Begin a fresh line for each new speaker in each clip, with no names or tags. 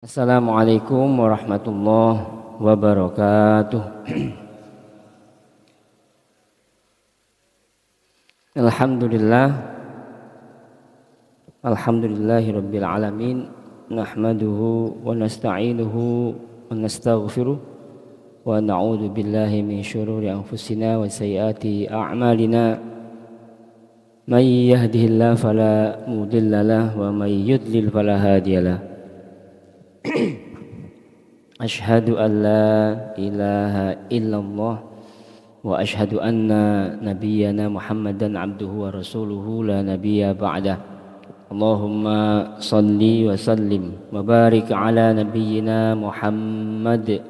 Assalamualaikum warahmatullahi wabarakatuh. Alhamdulillahi rabbil alamin. Nahmaduhu wa nasta'inuhu wa nastaghfiruh wa na'udzu billahi min syururi anfusina wa sayyiati a'malina. May yahdihillahu fala mudhillalah wa may yudlil fala hadiyalah. Ashhadu an la ilaha illallah wa ashhadu anna nabiyyana Muhammadan abduhu wa rasuluhu la nabiyya ba'dah. Allahumma salli wa sallim wa barik ala nabiyyina Muhammad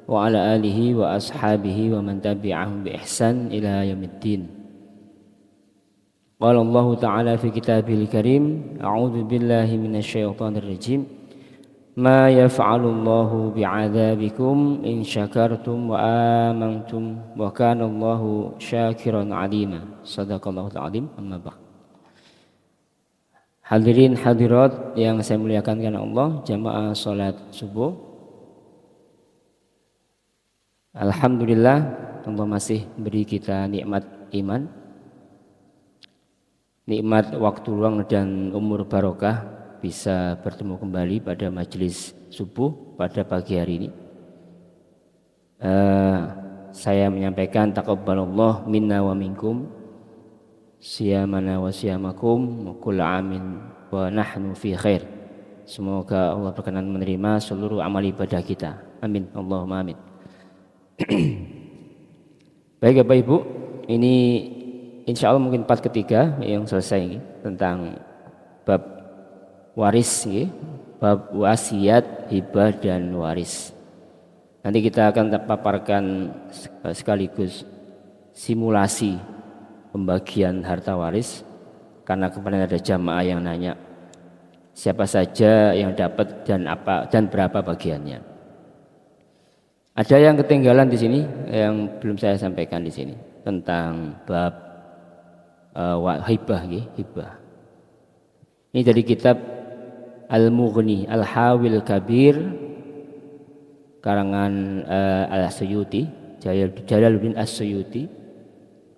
wa ala alihi wa ashabihi wa man tabi'ahum bi ihsan ila yaumiddin. Qala Allah ta'ala fi kitabihil karim, a'udzu billahi minasy syaithanir rajim. Ma yaf'alullahu bi'adzabikum in syakartum wa amantum wa kana Allahu syakiran alima. Shadaqallahul azim. Amma ba'd. Hadirin hadirat yang saya muliakan karena Allah, jamaah salat subuh. Alhamdulillah Allah masih beri kita nikmat iman, nikmat waktu luang dan umur barokah, bisa bertemu kembali pada majelis subuh pada pagi hari ini. Saya menyampaikan taqabbalallah minna wa minkum siyamana wa siyamakum wa kullu amin wa nahnu fi khair. Semoga Allah berkenan menerima seluruh amal ibadah kita. Amin. Allahumma amin. Baik Bapak Ibu, ini insya Allah mungkin part ketiga yang selesai ini, tentang bab waris, bab wasiat, hibah dan waris. Nanti kita akan paparkan sekaligus simulasi pembagian harta waris, karena kemarin ada jamaah yang nanya siapa saja yang dapat dan apa dan berapa bagiannya. Ada yang ketinggalan di sini yang belum saya sampaikan di sini tentang bab hibah, hibah. Ini dari kitab Al-Mughni Al-Hawil Kabir karangan Al-Suyuti, Jalaluddin As-Suyuti.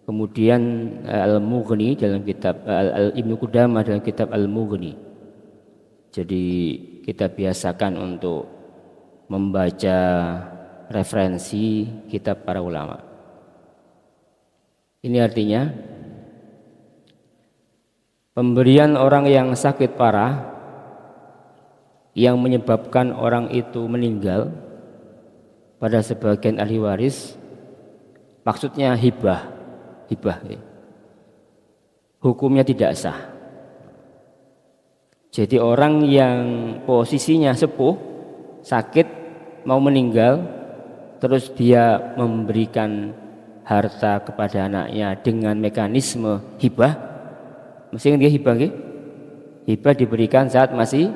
Kemudian Al-Mughni dalam kitab Ibnu Qudamah dalam kitab Al-Mughni. Jadi kita biasakan untuk membaca referensi kitab para ulama. Ini artinya pemberian orang yang sakit parah yang menyebabkan orang itu meninggal pada sebagian ahli waris, maksudnya hibah, hukumnya tidak sah. Jadi orang yang posisinya sepuh, sakit, mau meninggal, terus dia memberikan harta kepada anaknya dengan mekanisme hibah, mesti dia hibah, hibah diberikan saat masih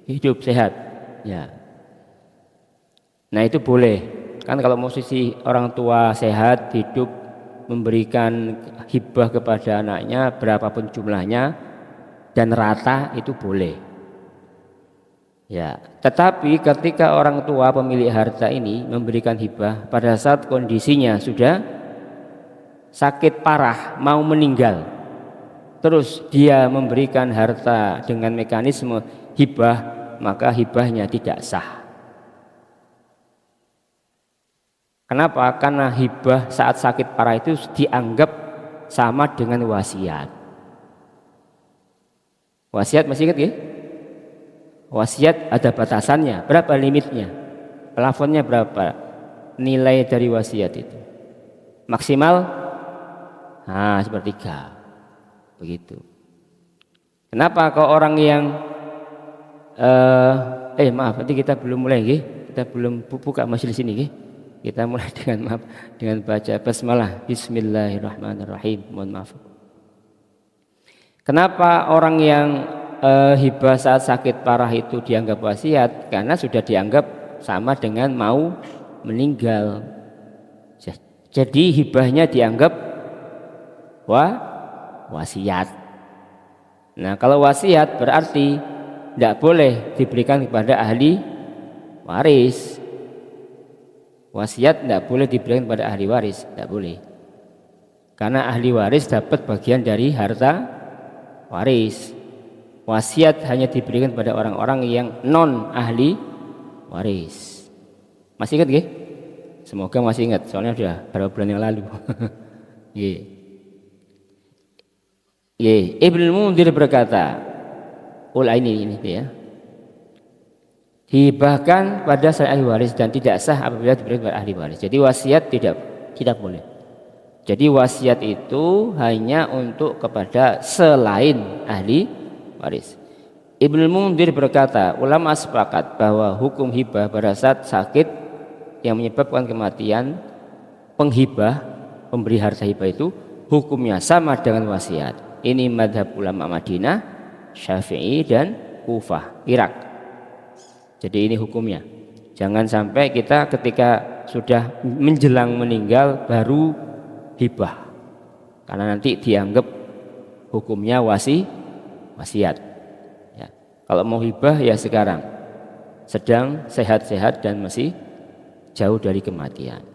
hidup sehat, ya. Nah itu boleh kan, kalau posisi orang tua sehat hidup memberikan hibah kepada anaknya berapapun jumlahnya dan rata, itu boleh, ya. Tetapi ketika orang tua pemilik harta ini memberikan hibah pada saat kondisinya sudah sakit parah mau meninggal, terus dia memberikan harta dengan mekanisme hibah, maka hibahnya tidak sah. Kenapa? Karena hibah saat sakit parah itu dianggap sama dengan wasiat. Wasiat masih ingat ya? Wasiat ada batasannya, berapa limitnya? Plafonnya berapa? Nilai dari wasiat itu maksimal sepertiga. Begitu. Kenapa kok orang yang maaf, nanti kita belum mulai, kita belum buka majelis ini, kita mulai dengan baca basmalah, bismillahirrahmanirrahim. Mohon maaf. Kenapa orang yang hibah saat sakit parah itu dianggap wasiat? Karena sudah dianggap sama dengan mau meninggal. Jadi hibahnya dianggap wasiat. Nah kalau wasiat berarti tidak boleh diberikan kepada ahli waris. Wasiat tidak boleh diberikan kepada ahli waris, tidak boleh. Karena ahli waris dapat bagian dari harta waris. Wasiat hanya diberikan kepada orang-orang yang non ahli waris. Masih ingat nggih? Semoga masih ingat, soalnya sudah beberapa bulan yang lalu. Ibnu Munzir berkata, ini ya. Hibahkan pada selain ahli waris dan tidak sah apabila diberikan kepada ahli waris. Jadi wasiat tidak boleh. Jadi wasiat itu hanya untuk kepada selain ahli waris. Ibnu Munzir berkata, ulama sepakat bahwa hukum hibah pada saat sakit yang menyebabkan kematian penghibah, pemberi harta hibah itu hukumnya sama dengan wasiat. Ini madhab ulama Madinah, Syafi'i dan Kufah, Irak. Jadi ini hukumnya. Jangan sampai kita ketika sudah menjelang meninggal baru hibah, karena nanti dianggap hukumnya wasiat. Ya. Kalau mau hibah ya sekarang, sedang sehat-sehat dan masih jauh dari kematian.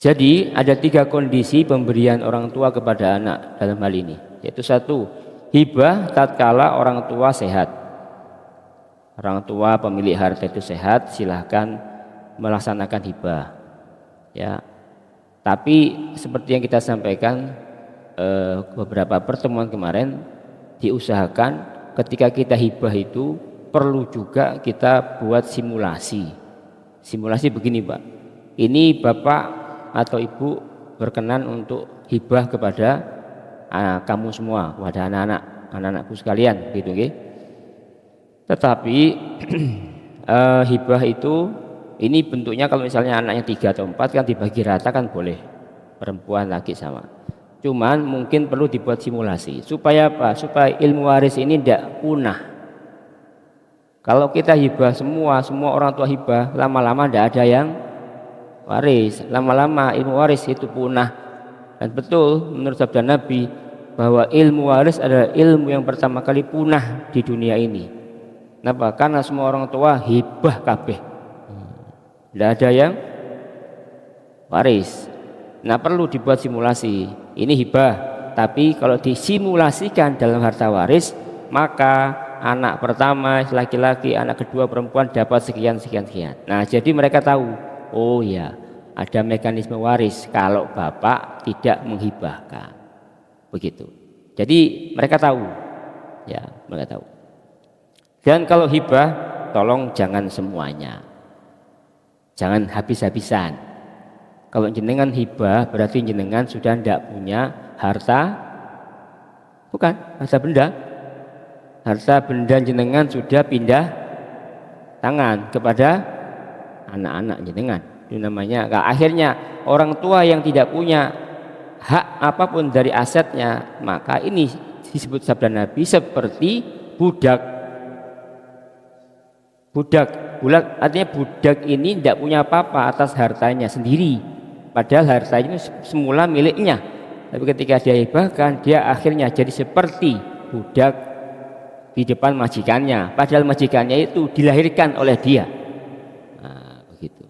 Jadi ada 3 kondisi pemberian orang tua kepada anak dalam hal ini, yaitu 1, hibah tatkala orang tua sehat. Orang tua pemilik harta itu sehat, silahkan melaksanakan hibah. Ya, tapi seperti yang kita sampaikan beberapa pertemuan kemarin, diusahakan ketika kita hibah itu perlu juga kita buat simulasi. Simulasi begini, Pak. Ini Bapak atau Ibu berkenan untuk hibah kepada kamu semua, kepada anak-anakku sekalian, gitu nggih. Tetapi hibah itu ini bentuknya kalau misalnya anaknya 3 atau 4 kan dibagi rata kan boleh, perempuan laki sama. Cuman mungkin perlu dibuat simulasi supaya apa? Supaya ilmu waris ini tidak punah. Kalau kita hibah semua orang tua hibah, lama-lama tidak ada yang waris, lama-lama ilmu waris itu punah. Dan betul menurut sabda Nabi bahwa ilmu waris adalah ilmu yang pertama kali punah di dunia ini. Kenapa? Karena semua orang tua hibah kabeh, tidak ada yang waris. Nah, perlu dibuat simulasi. Ini hibah, tapi kalau disimulasikan dalam harta waris, maka anak pertama laki-laki, anak kedua perempuan dapat sekian. Nah, jadi mereka tahu, oh ya, ada mekanisme waris kalau bapak tidak menghibahkan. Begitu. Jadi mereka tahu. Ya, mereka tahu. Dan kalau hibah, tolong jangan semuanya. Jangan habis-habisan. Kalau jenengan hibah berarti jenengan sudah tidak punya harta, bukan harta benda. Harta benda jenengan sudah pindah tangan kepada anak-anak jenengan. Itu namanya. Akhirnya orang tua yang tidak punya hak apapun dari asetnya, maka ini disebut sabda Nabi seperti budak. Budak artinya budak ini tidak punya apa-apa atas hartanya sendiri, padahal harta ini semula miliknya, tapi ketika dia hibahkan, dia akhirnya jadi seperti budak di depan majikannya, padahal majikannya itu dilahirkan oleh dia. Nah, begitu.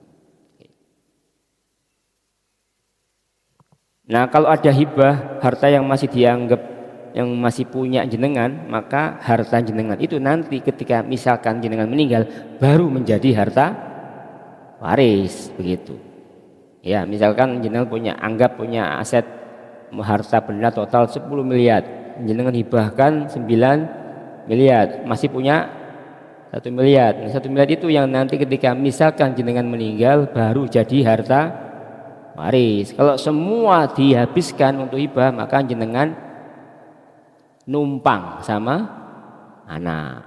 Nah, kalau ada hibah harta yang masih dianggap yang masih punya jenengan, maka harta jenengan itu nanti ketika misalkan jenengan meninggal baru menjadi harta waris, begitu. Ya, misalkan jenengan anggap punya aset harta benda total 10 miliar, jenengan hibahkan 9 miliar, masih punya 1 miliar. Nah, 1 miliar itu yang nanti ketika misalkan jenengan meninggal baru jadi harta waris. Kalau semua dihabiskan untuk hibah, maka jenengan numpang sama anak.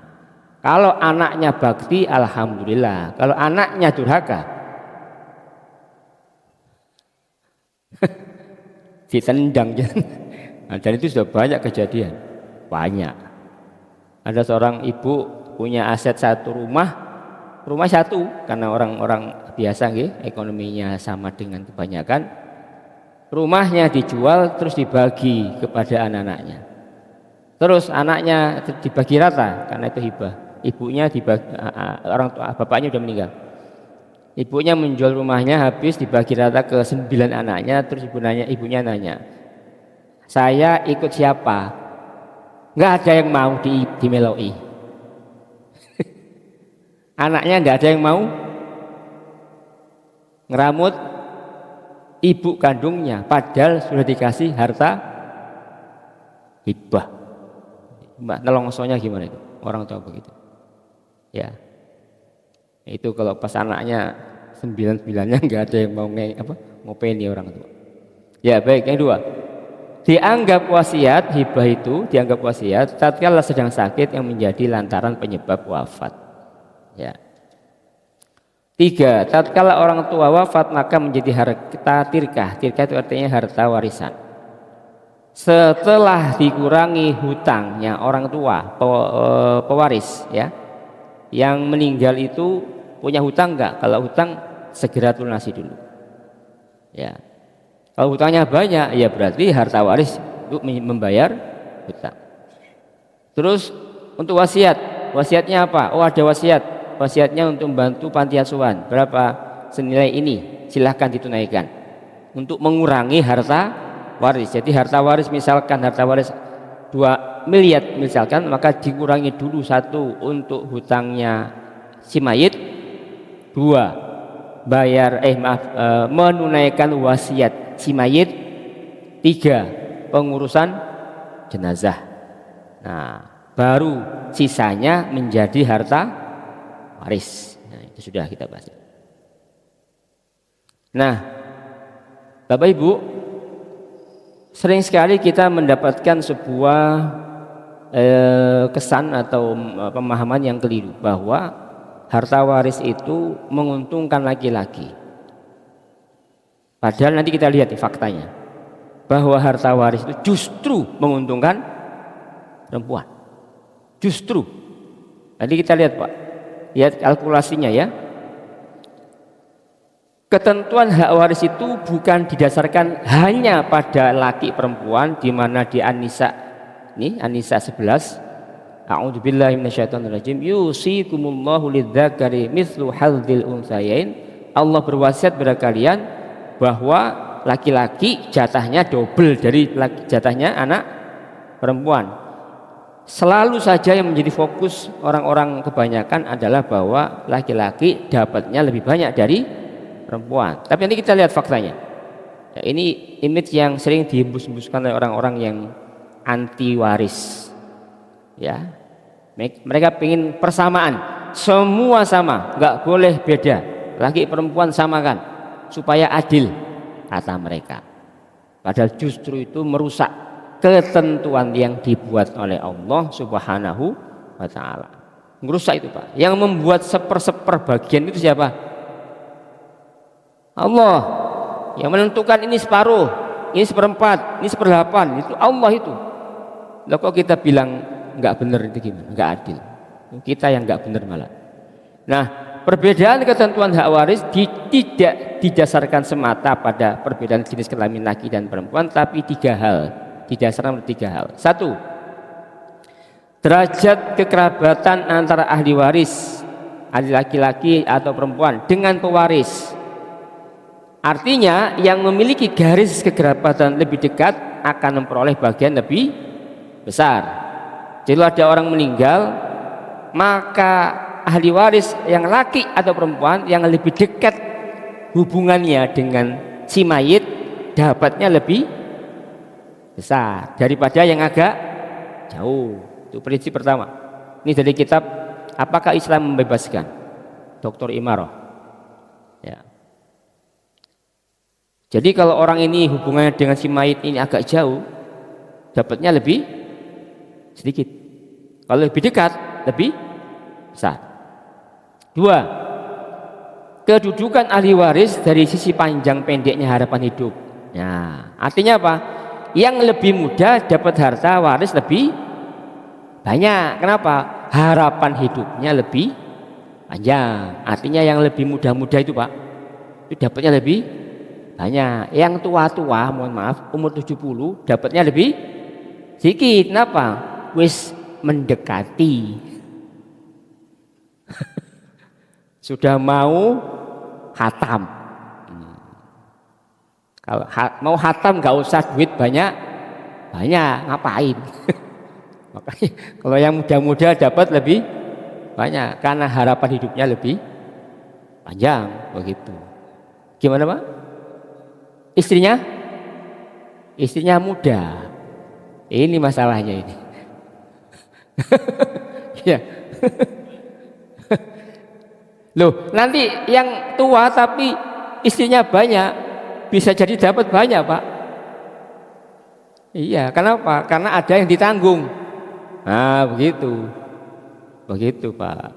Kalau anaknya bakti, alhamdulillah. Kalau anaknya durhaka, ditendang. Dan itu sudah banyak kejadian, banyak. Ada seorang ibu punya aset 1 rumah 1 karena orang-orang biasa, ekonominya sama dengan kebanyakan. rumahnya dijual terus dibagi kepada anak-anaknya. Terus anaknya dibagi rata karena itu hibah. Ibunya dibagi, orang tua bapaknya sudah meninggal. Ibunya menjual rumahnya habis dibagi rata ke 9 anaknya. Terus ibunya nanya, saya ikut siapa? Nggak ada yang mau dimeloi. Anaknya nggak ada yang mau ngeramut ibu kandungnya, padahal sudah dikasih harta hibah. Mbak nelongsonya gimana itu? Orang tua begitu. Ya, itu kalau pas anaknya 9-9-nya nggak ada yang mau ngopeni orang tua. Ya baik, yang kedua, dianggap wasiat hibah itu dianggap wasiat tatkala sedang sakit yang menjadi lantaran penyebab wafat. Ya. 3, tatkala orang tua wafat maka menjadi harta tirkah. Tirkah itu artinya harta warisan. Setelah dikurangi hutangnya orang tua, pewaris ya. Yang meninggal itu punya hutang enggak? Kalau hutang segera lunasi dulu. Ya. Kalau hutangnya banyak, ya berarti harta waris untuk membayar hutang. Terus untuk wasiat, wasiatnya apa? Oh ada wasiat, wasiatnya untuk membantu panti asuhan. Berapa? Senilai ini, silahkan ditunaikan. Untuk mengurangi harta waris. Jadi harta waris misalkan harta waris 2 miliar misalkan, maka dikurangi dulu 1 untuk hutangnya si mayit, 2 menunaikan wasiat si mayit, 3 pengurusan jenazah. Nah, baru sisanya menjadi harta waris. Nah, itu sudah kita bahas. Nah, Bapak Ibu, sering sekali kita mendapatkan sebuah kesan atau pemahaman yang keliru bahwa harta waris itu menguntungkan laki-laki. Padahal nanti kita lihat faktanya bahwa harta waris itu justru menguntungkan perempuan. Justru. Nanti kita lihat Pak, lihat kalkulasinya ya. Ketentuan hak waris itu bukan didasarkan hanya pada laki perempuan, di mana di An-Nisa 11, a'udzubillahi minasyaitonirrajim, yusikumullahu lidzakari mithlu hadzil unsayain. Allah berwasiat kepada kalian bahwa laki-laki jatahnya double dari jatahnya anak perempuan. Selalu saja yang menjadi fokus orang-orang kebanyakan adalah bahwa laki-laki dapatnya lebih banyak dari perempuan. Tapi nanti kita lihat faktanya. Ya, ini image yang sering dihembus-hembuskan oleh orang-orang yang anti waris. Ya, mereka ingin persamaan, semua sama, nggak boleh beda, laki perempuan samakan supaya adil kata mereka. Padahal justru itu merusak ketentuan yang dibuat oleh Allah Subhanahu wa Ta'ala. Merusak itu Pak. Yang membuat seper bagian itu siapa? Allah. Yang menentukan ini separuh, ini seperempat, ini seperdelapan, itu Allah itu. Loh kok kita bilang nggak benar, itu gimana? Nggak adil. Kita yang nggak benar malah. Nah, perbedaan ketentuan hak waris tidak didasarkan semata pada perbedaan jenis kelamin laki dan perempuan, tapi 3 hal. Didasarkan pada 3 hal. 1, derajat kekerabatan antara ahli waris, ahli laki-laki atau perempuan dengan pewaris. Artinya yang memiliki garis kekerabatan lebih dekat akan memperoleh bagian lebih besar. Jadi ada orang meninggal, maka ahli waris yang laki atau perempuan yang lebih dekat hubungannya dengan si mayit dapatnya lebih besar daripada yang agak jauh. Itu prinsip pertama. Ini dari kitab Apakah Islam Membebaskan, Dr. Imarah. Ya. Jadi kalau orang ini hubungannya dengan si mayit ini agak jauh, dapatnya lebih sedikit. Kalau lebih dekat, lebih besar. 2, kedudukan ahli waris dari sisi panjang pendeknya harapan hidup. Nah, artinya apa? Yang lebih muda dapat harta waris lebih banyak. Kenapa? Harapan hidupnya lebih panjang. Artinya yang lebih muda-muda itu Pak, itu dapatnya lebih banyak. Yang tua-tua, mohon maaf, umur 70 dapatnya lebih sedikit. Kenapa? Wis mendekati. Sudah mau khatam. Kalau mau khatam nggak usah duit banyak, ngapain? Makanya kalau yang muda-muda dapat lebih banyak karena harapan hidupnya lebih panjang begitu. Gimana Pak? Istrinya? Istrinya muda. Ini masalahnya ini. Ya. Loh, nanti yang tua tapi istrinya banyak bisa jadi dapat banyak, Pak. Iya, kenapa? Karena ada yang ditanggung. Nah, begitu. Begitu, Pak.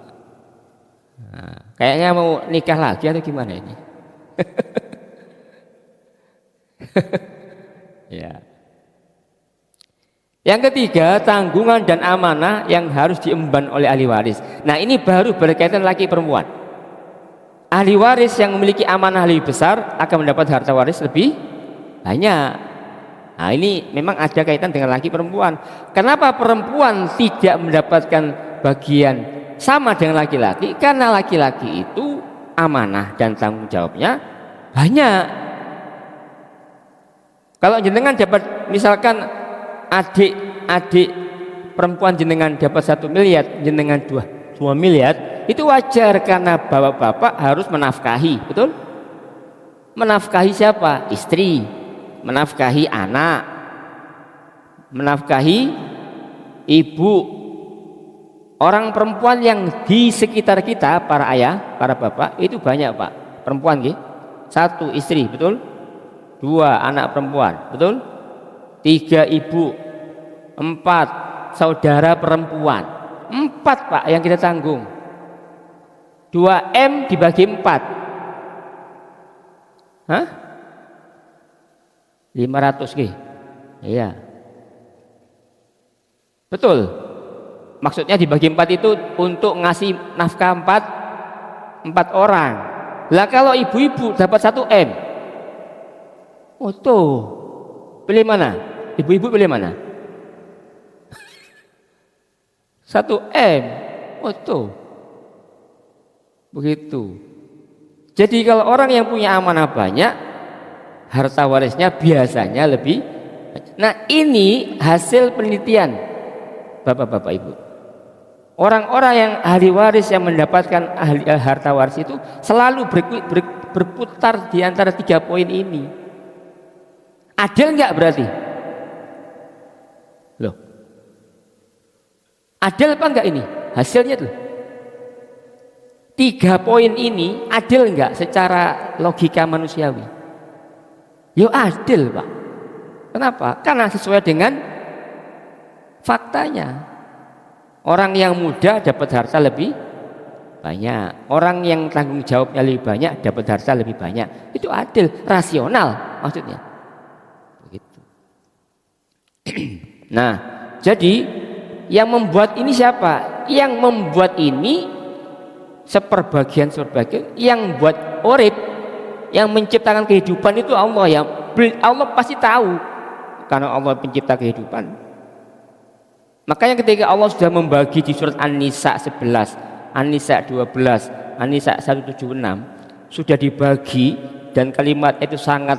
Nah, kayaknya mau nikah lagi atau gimana ini? Ya. Yang ketiga, tanggungan dan amanah yang harus diemban oleh ahli waris. Nah, ini baru berkaitan laki perempuan. Ahli waris yang memiliki amanah lebih besar akan mendapat harta waris lebih banyak. Nah, ini memang ada kaitan dengan laki perempuan. Kenapa perempuan tidak mendapatkan bagian sama dengan laki-laki? Karena laki-laki itu amanah dan tanggung jawabnya banyak. Kalau jenengan dapat misalkan adik perempuan jenengan dapat 1 miliar, jenengan 2 miliar, itu wajar karena bapak-bapak harus menafkahi, betul? Menafkahi siapa? Istri, menafkahi anak, menafkahi ibu. Orang perempuan yang di sekitar kita, para ayah, para bapak, itu banyak Pak. Perempuan gitu. 1 istri, betul? 2 anak perempuan, betul? 3 ibu, 4 saudara perempuan, 4 Pak yang kita tanggung. 2M dibagi 4, hah? 500 G. Iya, betul. Maksudnya dibagi 4 itu untuk ngasih nafkah 4 orang. Lah kalau ibu-ibu dapat 1M, oh tuh, pilih mana? Ibu-ibu pilih mana? 1M. Oh tuh. Begitu. Jadi kalau orang yang punya amanah banyak, harta warisnya biasanya lebih. Nah, ini hasil penelitian Bapak-bapak Ibu. Orang-orang yang ahli waris yang mendapatkan harta waris itu selalu berputar di antara 3 poin ini. Adil nggak berarti? Loh, adil apa enggak ini? Hasilnya tuh 3 poin ini adil enggak secara logika manusiawi? Yo adil Pak. Kenapa? Karena sesuai dengan faktanya. Orang yang muda dapat harta lebih banyak, orang yang tanggung jawabnya lebih banyak dapat harta lebih banyak. Itu adil, rasional maksudnya. Begitu. Nah, jadi yang membuat ini siapa? Yang membuat ini seperbagian, yang buat urip, yang menciptakan kehidupan itu Allah. Yang Allah pasti tahu karena Allah pencipta kehidupan. Makanya ketika Allah sudah membagi di surat An-Nisa 11, An-Nisa 12, An-Nisa 176 sudah dibagi, dan kalimat itu sangat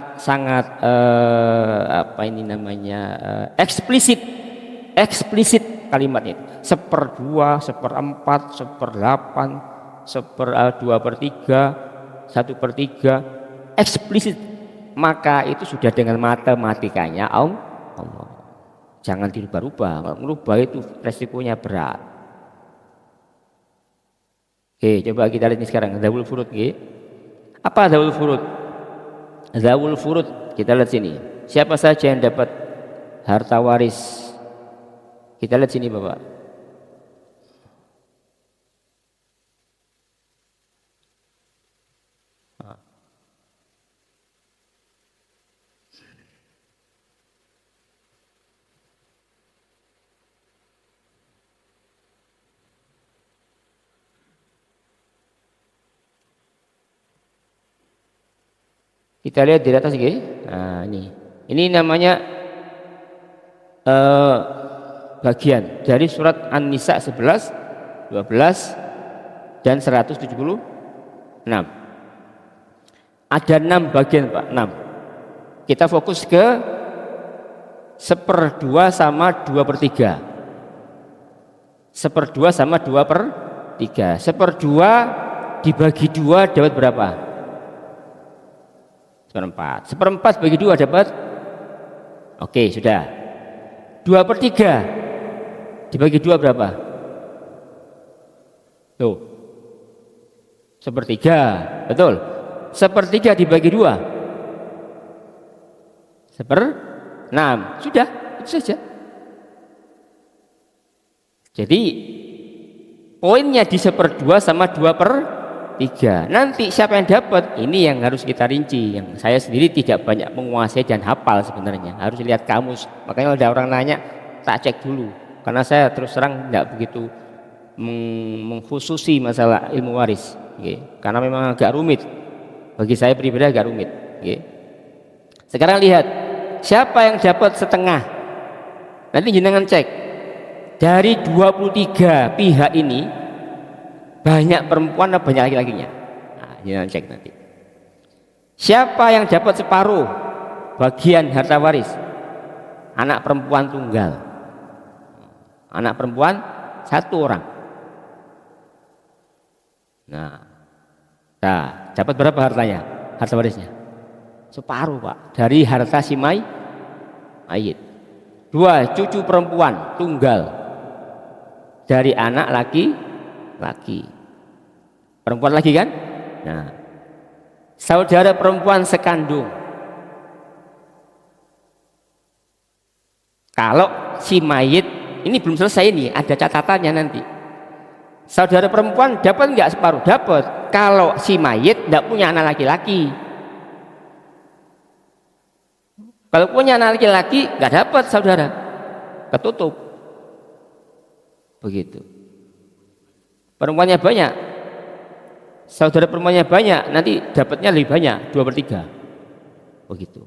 eksplisit kalimatnya itu. 1/2, 1/4, 1/8, 2/3, 1/3, eksplisit. Maka itu sudah dengan matematikanya Allah. Jangan dirubah-rubah, kalau merubah itu resikonya berat. Oke, coba kita lihat ini sekarang Zawul Furud. Apa Zawul Furud? Zawul Furud, kita lihat sini. Siapa saja yang dapat harta waris? Kita lihat sini Bapak. Kita lihat di atas nggih. Nah, ini. Ini namanya bagian dari surat An-Nisa 11, 12 dan 176. Ada 6 bagian Pak, 6. Kita fokus ke 1/2 sama 2/3. 1/2 sama 2/3. 1/2 dibagi 2 dapat berapa? 1/4. 1/4 bagi 2 dapat? Oke, sudah. 2/3 dibagi 2 berapa? Tuh. 1/3, betul. 1/3 dibagi 2 1/6. Sudah, itu saja. Jadi poinnya di 1/2 sama 2/3. Nanti siapa yang dapat? Ini yang harus kita rinci. Yang saya sendiri tidak banyak menguasai dan hafal sebenarnya. Harus lihat kamus. Makanya kalau ada orang nanya, tak cek dulu. Karena saya terus terang tidak begitu mengkhususi masalah ilmu waris. Karena memang agak rumit. Bagi saya pribadi agak rumit. Sekarang lihat, siapa yang dapat setengah? Nanti jenengan cek. Dari 23 pihak ini banyak perempuan atau banyak laki-lakinya? Nah, jenengan cek nanti. Siapa yang dapat separuh bagian harta waris? Anak perempuan tunggal. Anak perempuan 1 orang. Nah, dapat berapa hartanya? Harta warisnya? Separuh Pak, dari harta si mayit. 2 cucu perempuan tunggal dari anak laki-laki. Perempuan lagi kan? Nah, saudara perempuan sekandung. Kalau si mayit, ini belum selesai nih, ada catatannya nanti. Saudara perempuan dapat nggak separuh? Dapat. Kalau si mayit tidak punya anak laki-laki. Kalau punya anak laki-laki nggak dapat saudara, ketutup. Begitu. Perempuannya banyak, saudara perempuannya banyak, nanti dapatnya lebih banyak, 2/3. Begitu.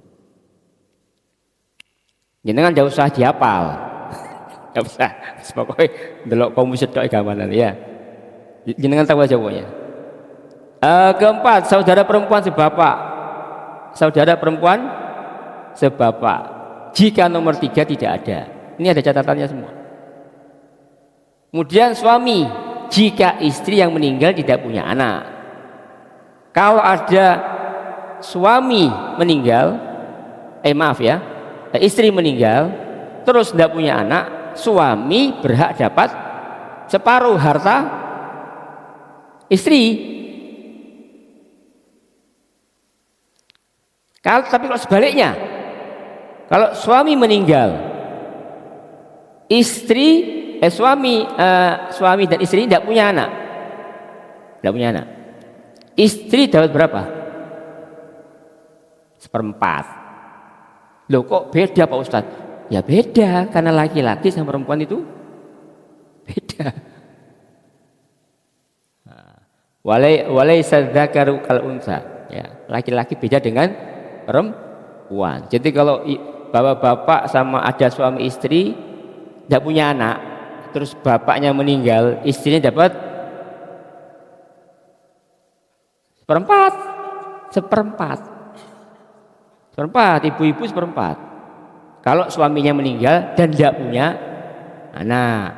Jangan nggak usah dihafal, nggak usah. Pokoknya delok kamu sedok gambaran ya. Jangan tahu aja pokoknya. Keempat, saudara perempuan sebapak. Saudara perempuan sebapak. Jika nomor 3 tidak ada, ini ada catatannya semua. Kemudian suami, jika istri yang meninggal tidak punya anak. Kalau ada suami meninggal, istri meninggal terus tidak punya anak, suami berhak dapat separuh harta istri. Tapi kalau sebaliknya, kalau suami meninggal, suami dan istri tidak punya anak, istri dapat berapa? 1/4. Loh kok beda Pak Ustadz? Ya beda, karena laki-laki sama perempuan itu beda. Walaisa dzakaru kal unsa. Ya, laki-laki beda dengan perempuan. Jadi kalau bapak-bapak sama ada suami istri tidak punya anak, terus bapaknya meninggal, istrinya dapat 1/4, ibu-ibu 1/4. Kalau suaminya meninggal dan tidak punya anak.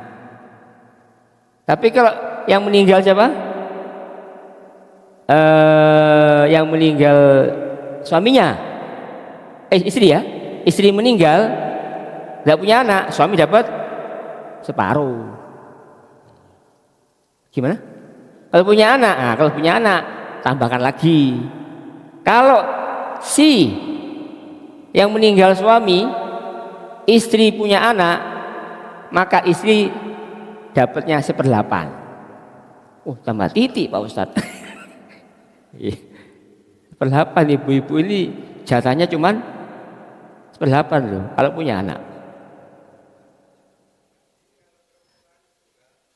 Tapi kalau yang meninggal siapa? Yang meninggal suaminya, istri ya, istri meninggal tidak punya anak, suami dapat separuh. Gimana? Kalau punya anak, tambahkan lagi. Kalau si yang meninggal suami, istri punya anak, maka istri dapatnya 1/8. Tambah titik Pak Ustadz. 1/8, ibu-ibu ini jatahnya cuman 1/8 loh kalau punya anak.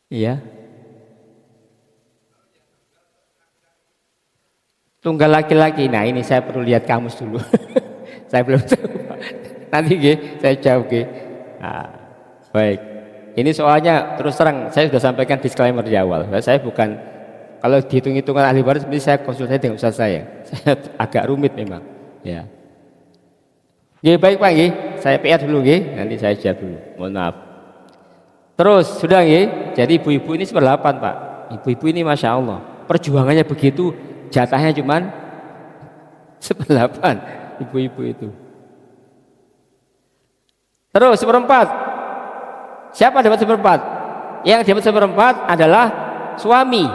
Iya. Tunggal laki-laki. Nah, ini saya perlu lihat kamus dulu. Saya belum tahu. Nanti saya jawab. Nah, baik. Ini soalnya terus terang saya sudah sampaikan disclaimer di awal. Saya bukan, kalau dihitung-hitungan ahli waris mesti saya konsultasi dengan ustaz saya. Saya agak rumit memang. Ya. Baik Pak saya PR dulu nanti saya jawab dulu. Mohon maaf. Terus sudah jadi ibu-ibu ini 1/8 Pak. Ibu-ibu ini masya Allah perjuangannya begitu, jatahnya cuman 1/8 ibu-ibu itu. Terus 1/4. Siapa dapat 1/4? Yang dapat 1/4 adalah suami.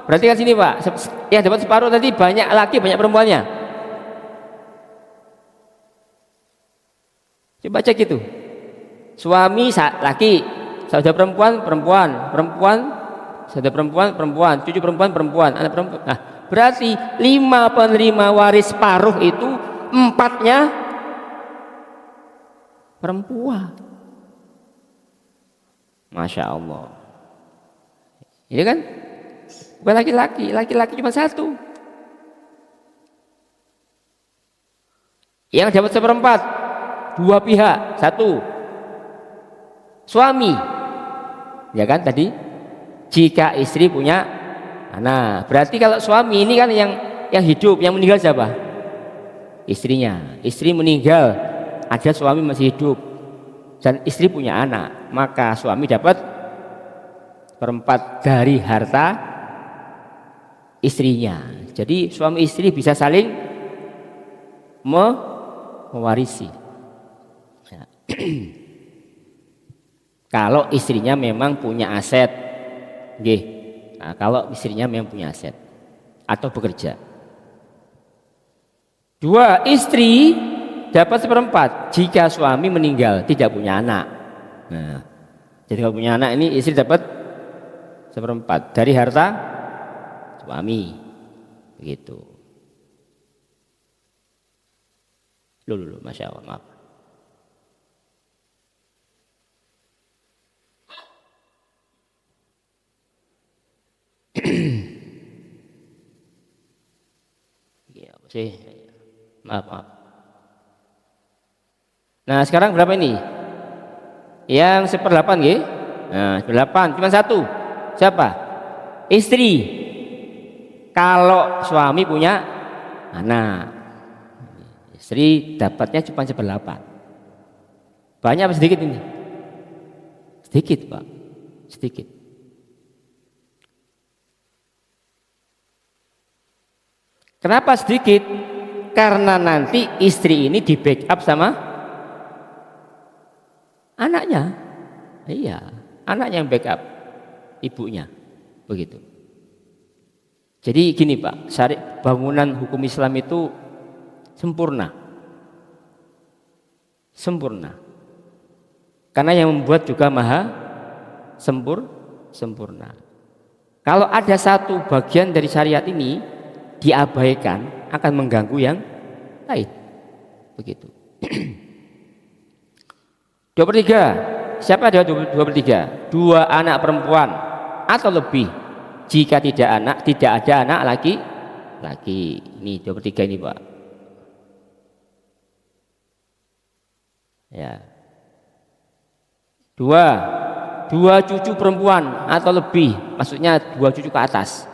Berarti kan sini Pak, yang dapat separuh tadi banyak laki banyak perempuannya. Coba cek itu. Suami laki, saudara perempuan, saudara perempuan, cucu perempuan, anak perempuan. Nah, berarti 5 penerima waris separuh itu 4-nya perempuan. Masya Allah. Ini kan bukan laki-laki cuma 1. Yang dapat 1/4 2 pihak, 1 suami, ya kan tadi. Jika istri punya anak, berarti kalau suami ini kan yang hidup, yang meninggal siapa? Istrinya. Istri meninggal, ada suami masih hidup dan istri punya anak, maka suami dapat 1/4 dari harta istrinya. Jadi suami istri bisa saling mewarisi. Ya. Kalau istrinya memang punya aset, nah, kalau istrinya memang punya aset atau bekerja. 2, istri dapat 1/4 jika suami meninggal tidak punya anak. Nah, jadi kalau punya anak ini istri dapat 1/4 dari harta suami, begitu. Dulu, masya Allah, maaf. Ya, sih. Maaf. Nah, sekarang berapa ini? Yang 1/8 Nah, 1/8 cuma 1. Siapa? Istri. Kalau suami punya anak, istri dapatnya cuma 1/8. Banyak apa sedikit ini? Sedikit Pak, sedikit. Kenapa sedikit? Karena nanti istri ini di backup sama anaknya. Iya, anaknya yang backup ibunya, begitu. Jadi gini Pak, bangunan hukum Islam itu sempurna. Karena yang membuat juga maha sempurna. Kalau ada satu bagian dari syariat ini diabaikan, akan mengganggu yang lain, begitu. 2/3. Siapa ada 2/3? 2 anak perempuan atau lebih. Jika tidak ada anak laki. Ini 2/3 ini Pak. Ya. 2 cucu perempuan atau lebih, maksudnya 2 cucu ke atas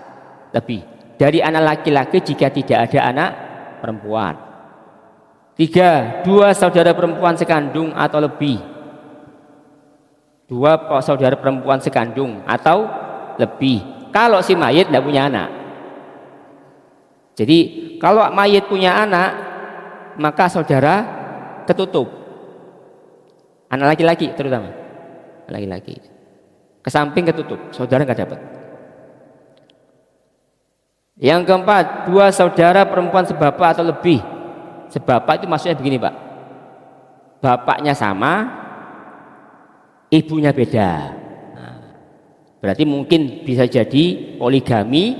lebih dari anak laki-laki jika tidak ada anak perempuan. 3, 2 saudara perempuan sekandung atau lebih. 2 saudara perempuan sekandung atau lebih. Kalau si mayit tidak punya anak. Jadi kalau mayit punya anak, maka saudara ketutup. Anak laki-laki terutama. Laki-laki. Ke samping ketutup, saudara nggak dapat. Yang keempat, 2 saudara perempuan sebapak atau lebih. Sebapak itu maksudnya begini Pak, bapaknya sama, ibunya beda. Nah, berarti mungkin bisa jadi poligami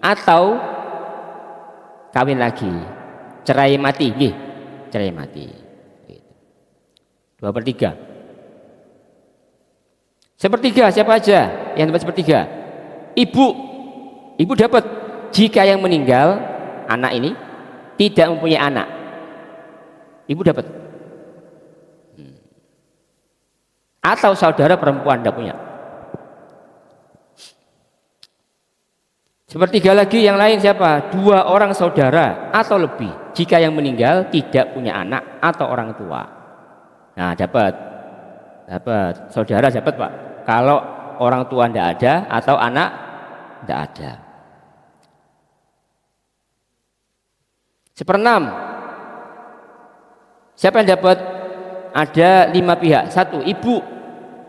atau kawin lagi, cerai mati, cerai mati. 2/3. 1/3 siapa aja yang dapat 1/3? Ibu dapat jika yang meninggal anak ini tidak mempunyai anak, ibu dapat. Atau saudara perempuan tidak punya. Sepertiga lagi yang lain siapa? 2 orang saudara atau lebih jika yang meninggal tidak punya anak atau orang tua. Nah, dapat saudara dapat Pak. Kalau orang tua tidak ada atau anak tidak ada. 1/6. Siapa yang dapat? Ada 5 pihak. 1, ibu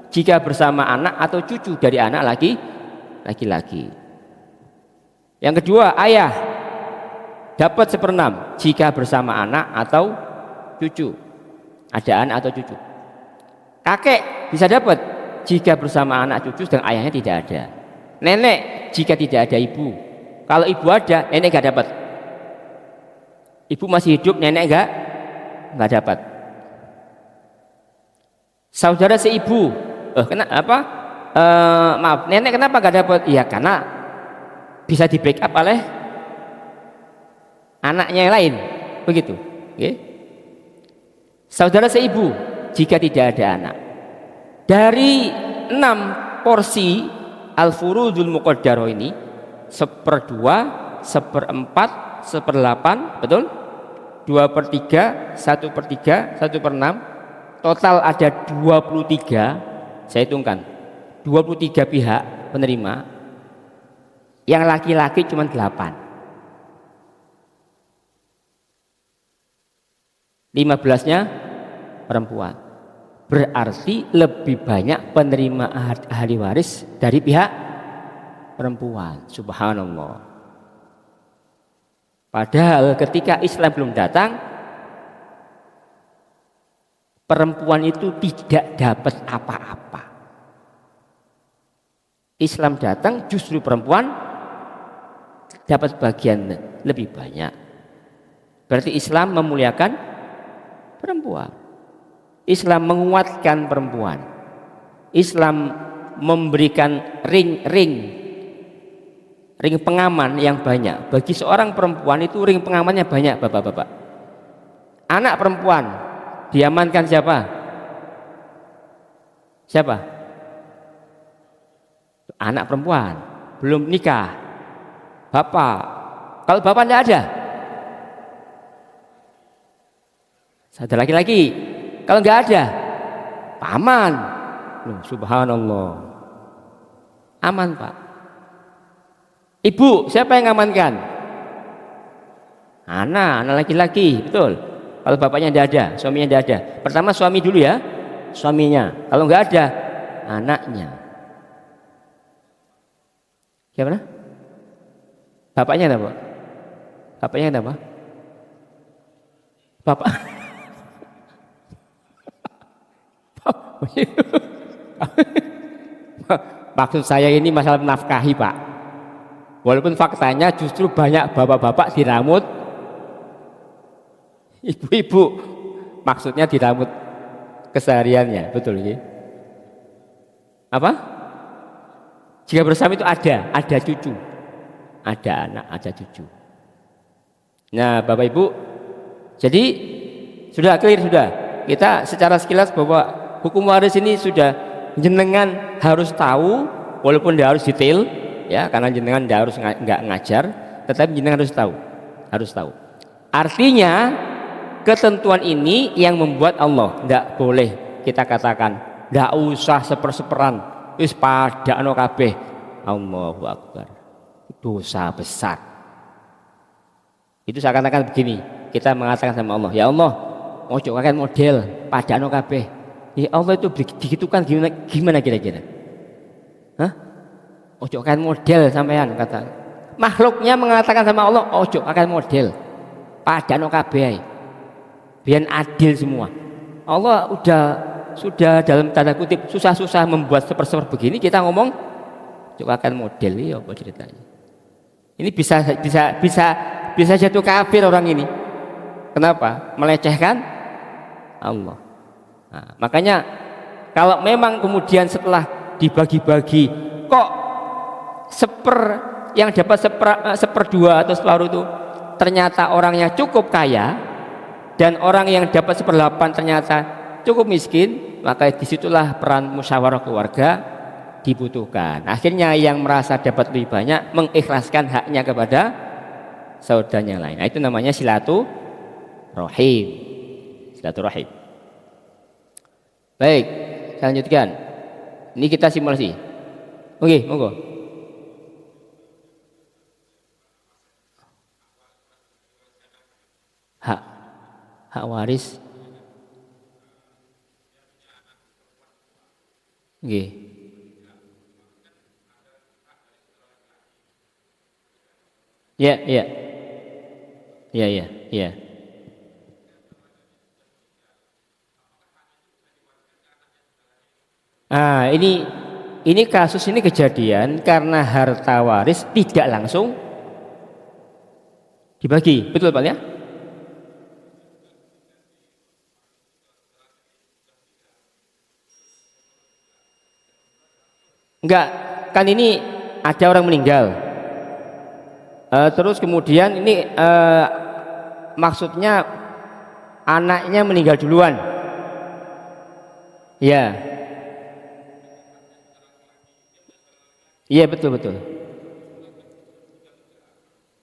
jika bersama anak atau cucu dari anak laki-laki. Yang kedua, ayah dapat 1/6 jika bersama anak atau cucu, ada anak atau cucu. Kakek bisa dapat jika bersama anak cucu sedang ayahnya tidak ada. Nenek jika tidak ada ibu. Kalau ibu ada, nenek nggak dapat. Ibu masih hidup, nenek nggak dapat. Saudara seibu, nenek kenapa nggak dapat? Iya karena bisa di backup oleh anaknya yang lain, begitu. Okay. Saudara seibu jika tidak ada anak. Dari 6 porsi al-furudul muqaddarah ini, 1/2, 1/4, 1/8, betul? 2/3, 1/3, 1/6. Total ada 23, saya hitungkan 23 pihak penerima. Yang laki-laki cuma 8. 15-nya perempuan. Berarti lebih banyak penerima ahli waris dari pihak perempuan. Subhanallah. Padahal ketika Islam belum datang, perempuan itu tidak dapat apa-apa. Islam datang justru perempuan dapat bagian lebih banyak. Berarti Islam memuliakan perempuan. Islam menguatkan perempuan. Islam memberikan ring pengaman yang banyak. Bagi seorang perempuan itu ring pengamannya banyak, bapak-bapak. Anak perempuan diamankan siapa? Siapa? Anak perempuan belum nikah. Bapak. Kalau bapak tidak ada, ada laki-laki. Kalau nggak ada, paman. Loh, subhanallah. Aman Pak. Ibu, siapa yang ngamankan? Anak laki-laki, betul. Kalau bapaknya tidak ada, suaminya tidak ada. Pertama suami dulu ya, suaminya. Kalau nggak ada, anaknya. Siapa? Bapaknya kenapa? Bapaknya kenapa? Bapak. Maksud saya ini masalah menafkahi Pak. Walaupun faktanya justru banyak bapak-bapak diramut ibu-ibu, maksudnya diramut kesehariannya, betul ya? Apa? Jika bersama itu ada cucu, ada anak, ada cucu. Nah, Bapak Ibu, jadi sudah clear sudah. Kita secara sekilas bahwa hukum waris ini sudah jenengan harus tahu, walaupun tidak harus detail, ya, karena jenengan tidak harus nggak ngajar, tetapi jenengan harus tahu. Artinya ketentuan ini yang membuat Allah tidak boleh kita katakan tidak usah seper-seperan, wis padakno kabeh. Allahu Akbar, dosa besar. Itu saya katakan begini, kita mengatakan sama Allah, ya Allah, ojo kakek model padakno kabeh. Ya Allah itu digitukan gimana kira-kira? Hah? Ojo kakek model sampean, kata makhluknya mengatakan sama Allah, ojo kakek model padakno kabeh, biar adil semua. Allah sudah dalam tanda kutip susah-susah membuat seper-seper begini, kita ngomong coba akan model ini apa ceritanya? Ini bisa jatuh kafir orang ini. Kenapa? Melecehkan Allah. Nah, makanya kalau memang kemudian setelah dibagi-bagi kok yang dapat 1/2 atau separuh itu ternyata orangnya cukup kaya dan orang yang dapat 1/8 ternyata cukup miskin, maka disitulah peran musyawarah keluarga dibutuhkan. Akhirnya yang merasa dapat lebih banyak mengikhlaskan haknya kepada saudaranya lain. Nah, itu namanya silaturahim. Silaturahim. Baik, saya lanjutkan. Ini kita simulasi. Oke, monggo. Hak hak waris. Oke. Ya, ya. Ya, ya, ya. Ah, ini kasus ini kejadian karena harta waris tidak langsung dibagi, betul Pak ya? Enggak, kan ini ada orang meninggal. Terus kemudian ini maksudnya anaknya meninggal duluan. Ya, iya betul betul.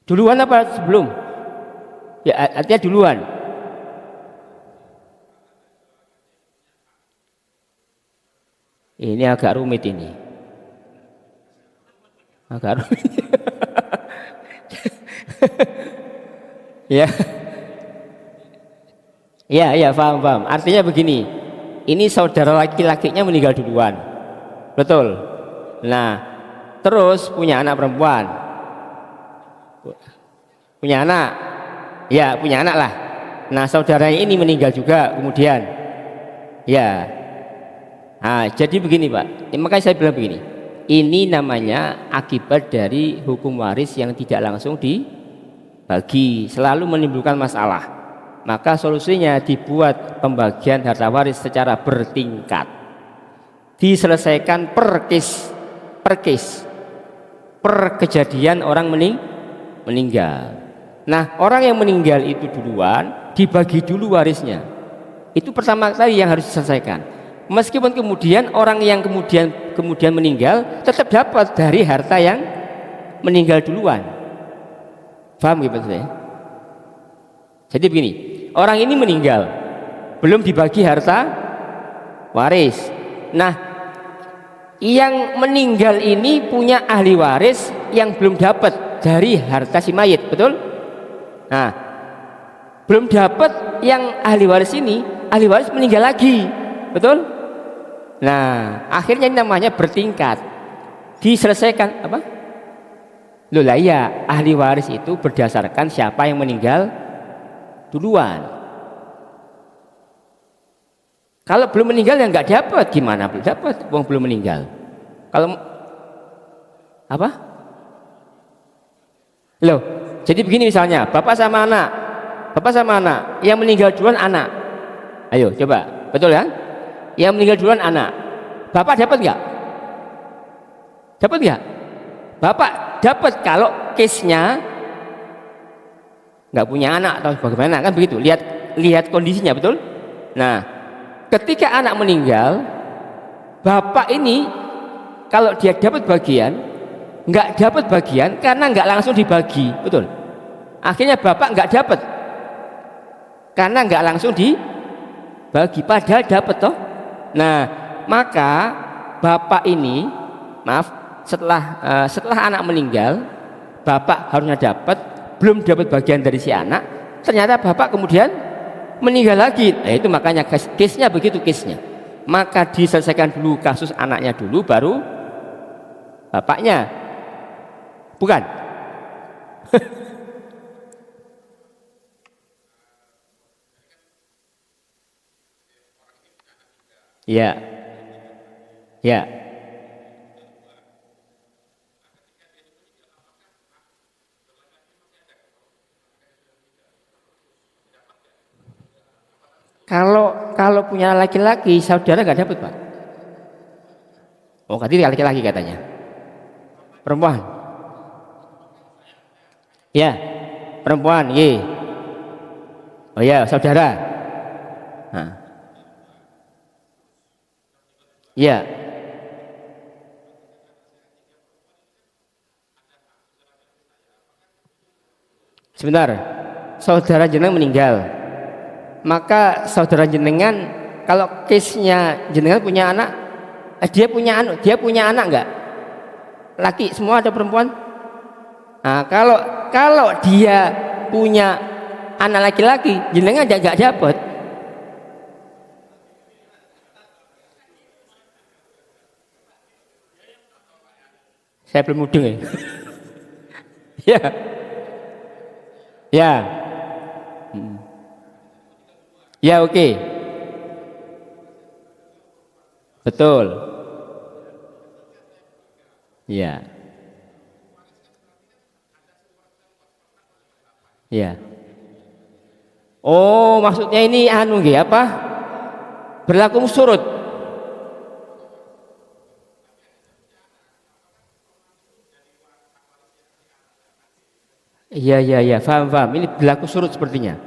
Duluan apa sebelum? Ya artinya duluan. Ini agak rumit ini. Agak rumit. Ya, ya, ya, paham, paham. Artinya begini, ini saudara laki-lakinya meninggal duluan, betul. Nah, terus punya anak perempuan, punya anak, ya punya anak lah. Nah, saudaranya ini meninggal juga kemudian, ya. Nah, jadi begini Pak, makanya saya bilang begini, ini namanya akibat dari hukum waris yang tidak langsung dibagi, selalu menimbulkan masalah. Maka solusinya dibuat pembagian harta waris secara bertingkat, diselesaikan per case, per kejadian orang meninggal. Nah, orang yang meninggal itu duluan dibagi dulu warisnya. Itu pertama kali yang harus diselesaikan. Meskipun kemudian orang yang kemudian meninggal tetap dapat dari harta yang meninggal duluan. Paham gitu saya? Jadi begini, orang ini meninggal, belum dibagi harta waris. Nah, yang meninggal ini punya ahli waris yang belum dapat dari harta si mayit, betul? Nah, belum dapat yang ahli waris ini, ahli waris meninggal lagi, betul? Nah, akhirnya ini namanya bertingkat, diselesaikan apa? Loh lah iya, ahli waris itu berdasarkan siapa yang meninggal duluan. Kalau belum meninggal ya nggak dapat, gimana belum dapat? Wong belum meninggal. Kalau apa? Loh, jadi begini misalnya, bapak sama anak, yang meninggal duluan anak. Ayo coba, betul kan? Yang meninggal duluan anak. Bapak dapat nggak? Dapat nggak? Bapak dapat kalau case-nya nggak punya anak atau bagaimana, kan begitu. Lihat kondisinya, betul. Nah, ketika anak meninggal, bapak ini kalau dia dapat bagian, nggak dapat bagian karena nggak langsung dibagi, betul. Akhirnya bapak nggak dapat karena nggak langsung dibagi, padahal dapat toh. Nah, maka bapak ini, maaf, setelah anak meninggal, bapak harusnya dapat, belum dapat bagian dari si anak, ternyata bapak kemudian meninggal lagi. Nah, itu makanya case-nya begitu case-nya. Maka diselesaikan dulu kasus anaknya dulu, baru bapaknya. Bukan? Ya, ya. Kalau punya laki-laki, saudara nggak dapat Pak. Oh, tadi laki-laki katanya. Perempuan. Ya. perempuan, nggih. Oh ya, saudara. Nah. Ya. Sebentar. Saudara jenengan meninggal. Maka saudara jenengan kalau case-nya jenengan punya anak, dia punya anak enggak? Laki semua atau perempuan? Nah, kalau dia punya anak laki-laki, jenengan enggak dapat. Saya belum mudeng ya. Ya. Ya. Ya, oke. Betul. Ya. Ya. Oh, maksudnya ini anu nggih apa? Berlaku surut. Iya, iya, iya, paham. Ini berlaku surut sepertinya.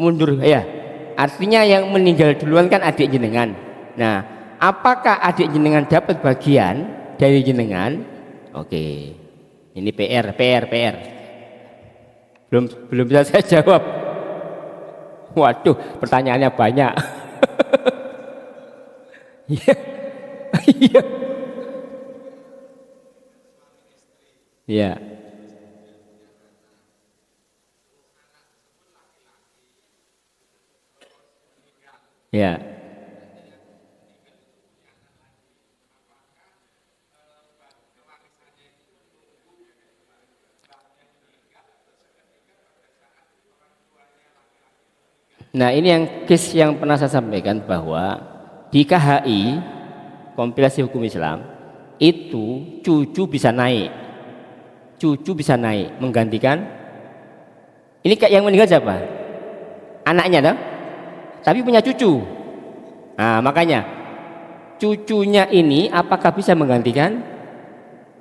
Mundur ya. Artinya yang meninggal duluan kan adik jenengan. Nah, apakah adik jenengan dapat bagian dari jenengan? Oke. Ini PR. Belum bisa saya jawab. Waduh, pertanyaannya banyak. Iya. Iya. Iya. Ya. Nah, ini yang case yang pernah saya sampaikan bahwa di KHI kompilasi hukum Islam itu cucu bisa naik. Cucu bisa naik menggantikan ini kayak yang meninggal siapa? Anaknya toh? Tapi punya cucu. Nah, makanya cucunya ini apakah bisa menggantikan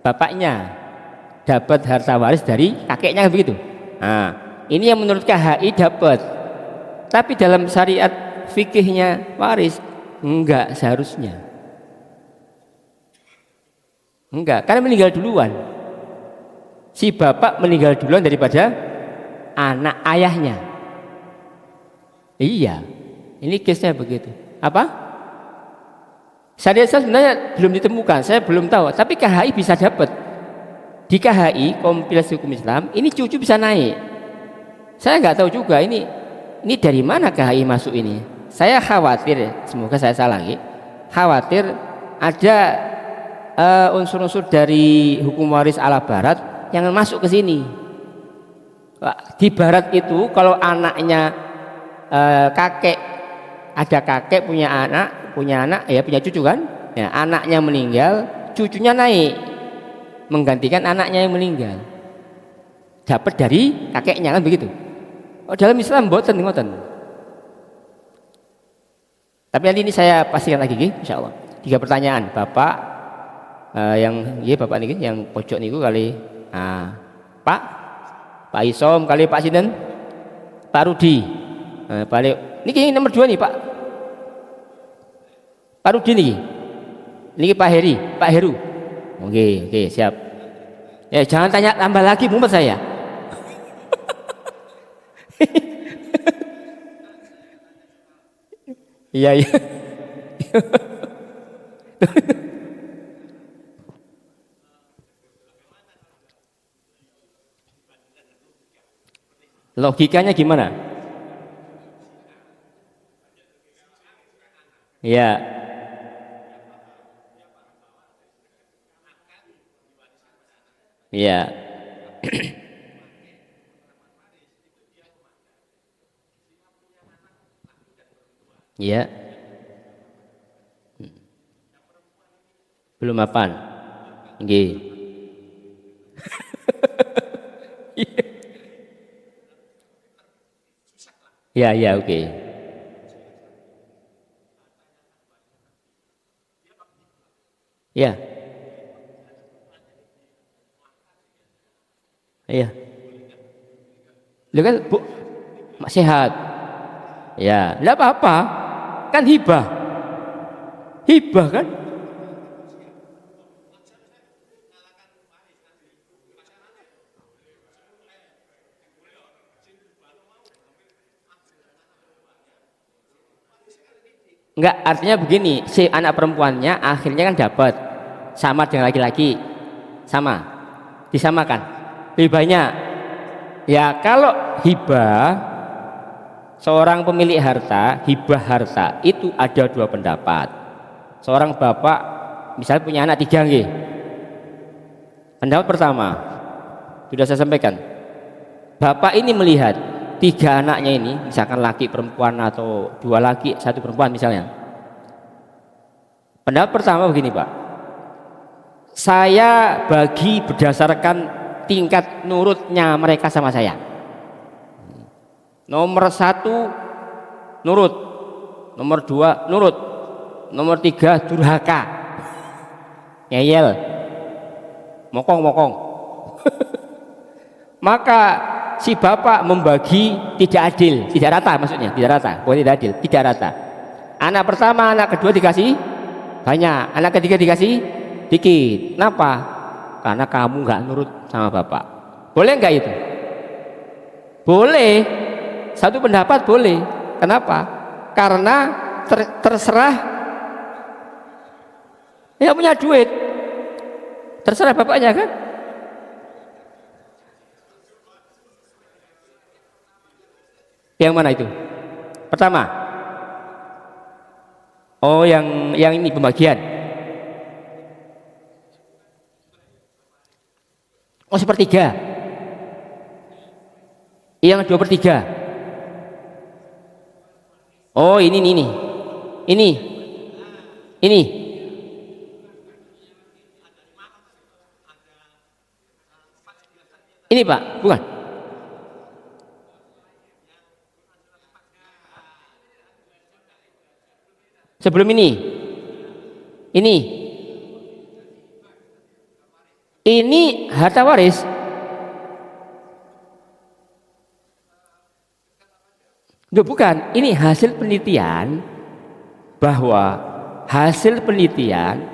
bapaknya? Dapat harta waris dari kakeknya begitu. Nah, ini yang menurut KHI dapat. Tapi dalam syariat fikihnya waris enggak seharusnya. Enggak, karena meninggal duluan. Si bapak meninggal duluan daripada anak ayahnya. Iya. Ini case-nya begitu. Apa? Syariat sebenarnya belum ditemukan, saya belum tahu, tapi KHI bisa dapat. Di KHI kompilasi hukum Islam ini cucu bisa naik. Saya nggak tahu juga ini dari mana KHI masuk ini. Saya khawatir, semoga saya salah lagi. Khawatir ada unsur-unsur dari hukum waris ala barat yang masuk ke sini. Di barat itu kalau anaknya kakek, ada kakek punya anak ya, punya cucu kan ya, anaknya meninggal, cucunya naik menggantikan anaknya yang meninggal, dapat dari kakeknya kan begitu. Oh, dalam Islam mboten ngoten. Tapi nanti ini saya pastikan lagi insya Allah. 3 pertanyaan Bapak yang Bapak niki yang pojok niku kali Pak Isom kali Pak Sinten, Pak Rudi. Balik niki nomor 2 nih Pak Rudi niki Pak Heri, Pak Heru. Oke, siap. Ya, jangan tanya tambah lagi mumet saya. Iya. Logikanya gimana? Iya. Iya. Iya. Belum mapan. Nggih. Ya, oke. Ya. Iya. Lu kan bu, sehat. Ya, enggak apa-apa. Kan hibah. Hibah kan? Enggak, artinya begini, si anak perempuannya akhirnya kan dapat sama dengan laki-laki. Sama. Disamakan. Lebih banyak. Ya, kalau hibah seorang pemilik harta, hibah harta itu ada dua pendapat. Seorang bapak misalnya punya anak tiga nggih. Pendapat pertama sudah saya sampaikan. Bapak ini melihat tiga anaknya ini, misalkan laki perempuan atau dua laki satu perempuan misalnya. Pendapat pertama begini Pak, saya bagi berdasarkan tingkat nurutnya mereka sama saya. Nomor satu nurut, nomor dua nurut, nomor tiga durhaka, ngeyel, mokong. Maka si bapak membagi tidak adil, tidak rata maksudnya, tidak rata, bukan tidak adil, tidak rata. Anak pertama, anak kedua dikasih banyak, anak ketiga dikasih dikit. Kenapa? Karena kamu nggak nurut sama bapak. Boleh nggak itu? Boleh. Satu pendapat boleh. Kenapa? Karena terserah yang punya duit, terserah bapaknya kan. Yang mana itu? Pertama. Oh, yang ini pembagian. Oh, sepertiga. Yang 2/3. Oh, ini. Ini Pak, bukan? Sebelum ini harta waris. Loh, bukan, ini hasil penelitian bahwa hasil penelitian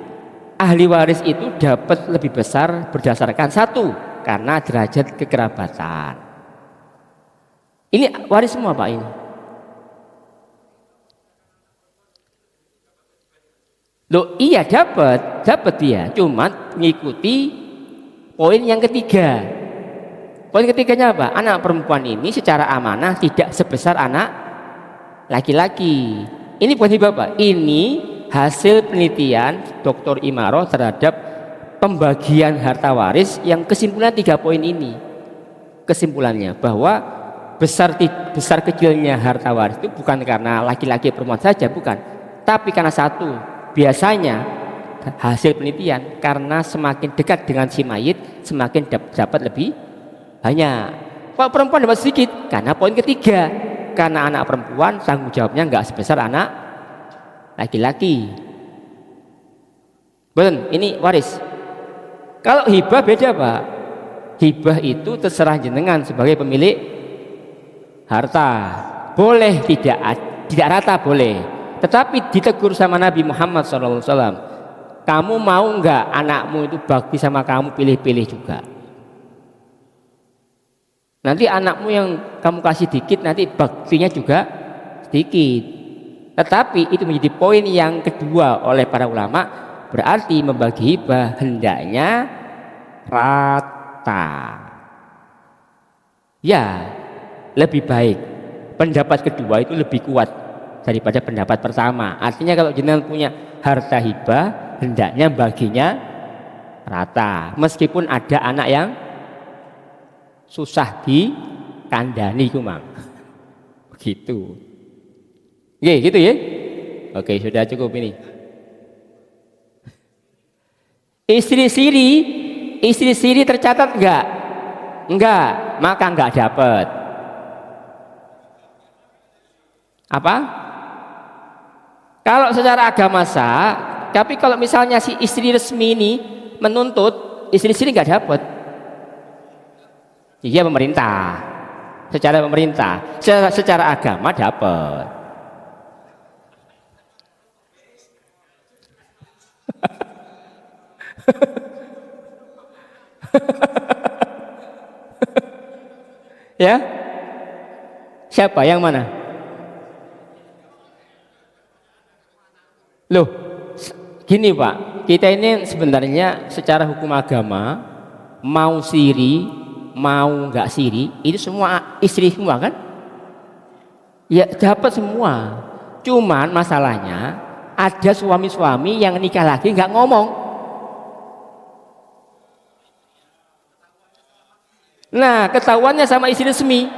ahli waris itu dapat lebih besar berdasarkan satu, karena derajat kekerabatan. Ini waris semua Pak ini. Loh iya dapat dia, cuman mengikuti poin yang ketiga. Poin ketiganya apa? Anak perempuan ini secara amanah tidak sebesar anak laki-laki. Ini bukan hibah Pak, ini hasil penelitian Dr. Imaroh terhadap pembagian harta waris yang kesimpulan 3 poin ini. Kesimpulannya bahwa besar kecilnya harta waris itu bukan karena laki-laki perempuan saja, bukan, tapi karena satu, biasanya hasil penelitian karena semakin dekat dengan si mayit semakin dapat lebih banyak. Kalau perempuan dapat sedikit karena poin ketiga, karena anak perempuan tanggung jawabnya nggak sebesar anak laki-laki. Betul, ini waris. Kalau hibah beda Pak. Hibah itu terserah jenengan sebagai pemilik harta. Boleh tidak rata boleh. Tetapi ditegur sama Nabi Muhammad SAW, kamu mau nggak anakmu itu bakti sama kamu, pilih-pilih juga. Nanti anakmu yang kamu kasih dikit nanti baktinya juga sedikit. Tetapi itu menjadi poin yang kedua oleh para ulama, berarti membagi hibah hendaknya rata. Ya, lebih baik. Pendapat kedua itu lebih kuat daripada pendapat pertama. Artinya kalau jenengan punya harta hibah hendaknya baginya rata, meskipun ada anak yang susah dikandani kumang. Begitu. Oke, gitu ya. Oke, sudah cukup ini. Istri siri tercatat enggak? Enggak, maka enggak dapat. Apa? Kalau secara agama sah, tapi kalau misalnya si istri resmi ini menuntut, istri siri enggak dapat. Iya pemerintah. secara pemerintah, secara agama dapat. Ya, siapa yang mana? Loh, gini Pak, kita ini sebenarnya secara hukum agama mau siri, mau nggak siri, itu semua istri semua kan? Ya dapat semua. Cuman masalahnya ada suami-suami yang nikah lagi nggak ngomong. Nah, ketahuannya sama istri resmi.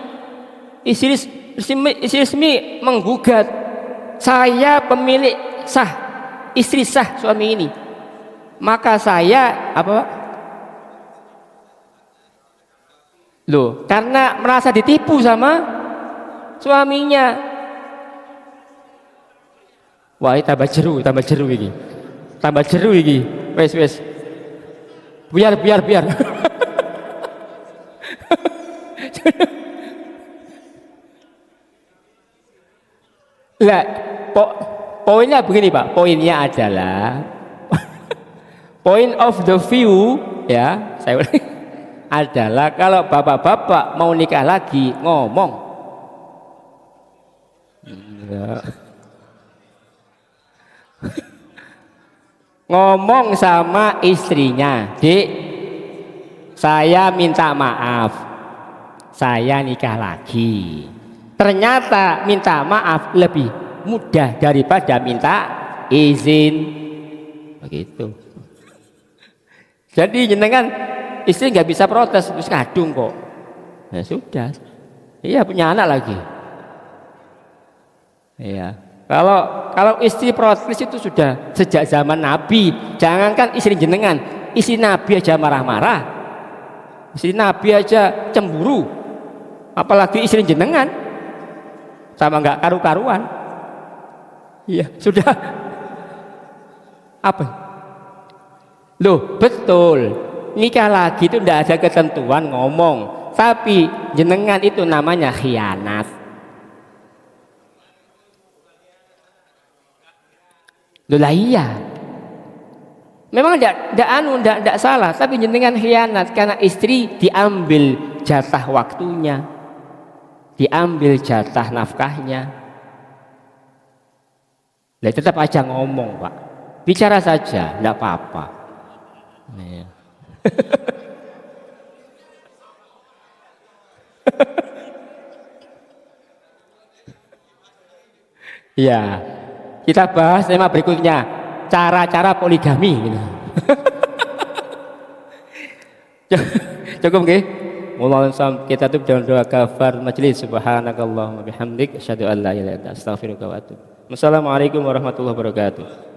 Istri resmi menggugat, saya pemilik sah, istri sah suami ini. Maka saya apa? Loh, karena merasa ditipu sama suaminya. Wah, ini tambah jeru ini. Tambah jeru ini. Wes. Biar. Lah, poinnya begini Pak, poinnya adalah point of the view ya, saya adalah kalau bapak-bapak mau nikah lagi ngomong. Ya. Ngomong sama istrinya, Dik, saya minta maaf, saya nikah lagi. Ternyata minta maaf lebih mudah daripada minta izin, begitu. Jadi jenengan istri nggak bisa protes, terus kadung kok. Ya sudah, iya punya anak lagi. Iya. Kalau istri protes itu sudah sejak zaman Nabi. Jangankan istri jenengan, istri Nabi aja marah-marah, istri Nabi aja cemburu, apalagi istri jenengan. Sama nggak karu-karuan. Iya, sudah. Apa? Loh, betul. Nikah lagi itu tidak ada ketentuan ngomong. Tapi jenengan itu namanya khianat. Loh lah iya. Memang tidak salah, tapi jenengan khianat karena istri diambil jatah waktunya, diambil jatah nafkahnya. Nah, tetap aja ngomong Pak, bicara saja, tidak apa-apa. Ya, kita bahas tema berikutnya, cara-cara poligami. Cukup nggih? Wallahu a'lam. Kita tutup dengan doa kafar majelis. Subhanakallahumma bihamdik asyhadu an la ilaha illa anta astaghfiruka wa atubu. Wassalamualaikum warahmatullahi wabarakatuh.